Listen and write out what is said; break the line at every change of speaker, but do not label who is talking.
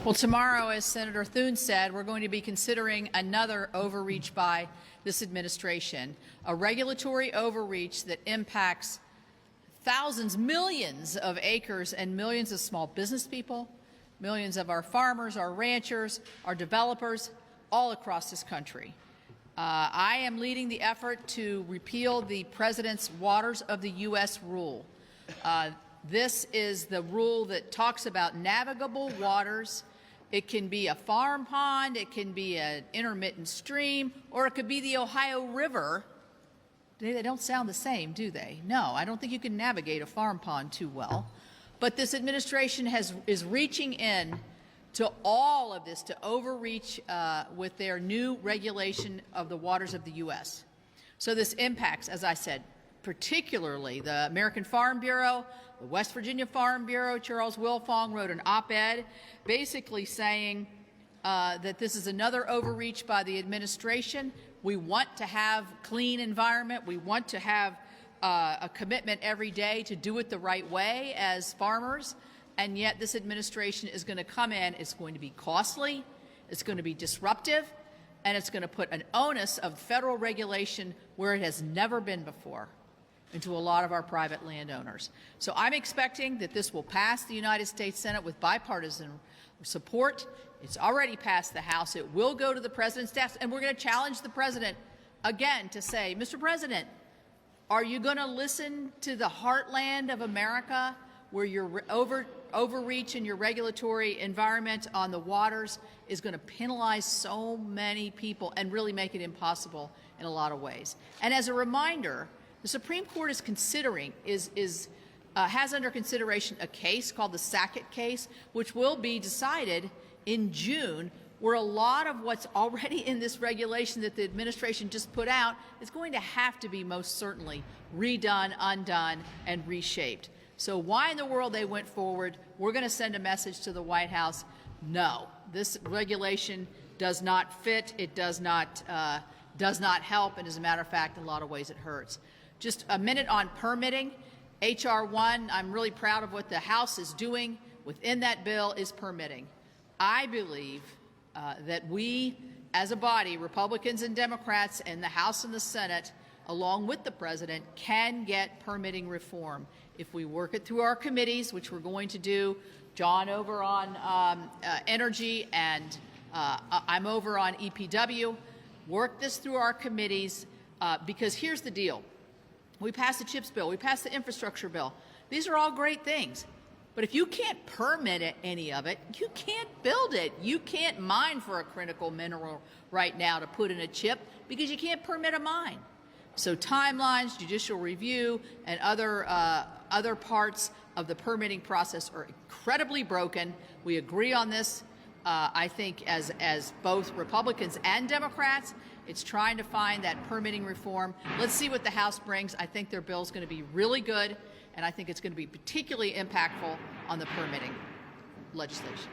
Well, tomorrow, as Senator Thune said, we're going to be considering another overreach by this administration, a regulatory overreach that impacts thousands, millions of acres and millions of small business people, millions of our farmers, our ranchers, our developers, all across this country. I am leading the effort to repeal the President's Waters of the U.S. rule. This is the rule that talks about navigable waters. It can be a farm pond, it can be an intermittent stream, or it could be the Ohio River. They don't sound the same, do they? No, I don't think you can navigate a farm pond too well. But this administration is reaching in to all of this to overreach with their new regulation of the waters of the U.S. So this impacts, as I said, particularly the American Farm Bureau, the West Virginia Farm Bureau. Charles Wilfong wrote an op-ed basically saying that this is another overreach by the administration. We want to have clean environment. We want to have a commitment every day to do it the right way as farmers. And yet this administration is going to come in. It's going to be costly. It's going to be disruptive. And it's going to put an onus of federal regulation where it has never been before into a lot of our private landowners. So I'm expecting that this will pass the United States Senate with bipartisan support. It's already passed the House. It will go to the President's desk, and we're going to challenge the President again to say, Mr. President, are you going to listen to the heartland of America where your overreach in your regulatory environment on the waters is going to penalize so many people and really make it impossible in a lot of ways? And as a reminder, the Supreme Court is considering, has under consideration a case called the Sackett case, which will be decided in June, where a lot of what's already in this regulation that the administration just put out is going to have to be most certainly redone, undone, and reshaped. So why in the world they went forward? We're going to send a message to the White House. No, this regulation does not fit. It does not help, and as a matter of fact, in a lot of ways it hurts. Just a minute on permitting. H.R. 1, I'm really proud of what the House is doing within that bill, is permitting. I believe that we, as a body, Republicans and Democrats in the House and the Senate, along with the President, can get permitting reform if we work it through our committees, which we're going to do. John over on energy, and I'm over on EPW. Work this through our committees, because here's the deal. We passed the CHIPS bill. We passed the infrastructure bill. These are all great things. But if you can't permit any of it, you can't build it. You can't mine for a critical mineral right now to put in a chip because you can't permit a mine. So timelines, judicial review, and other parts of the permitting process are incredibly broken. We agree on this. I think as both Republicans and Democrats, it's trying to find that permitting reform. Let's see what the House brings. I think their bill is going to be really good, and I think it's going to be particularly impactful on the permitting legislation.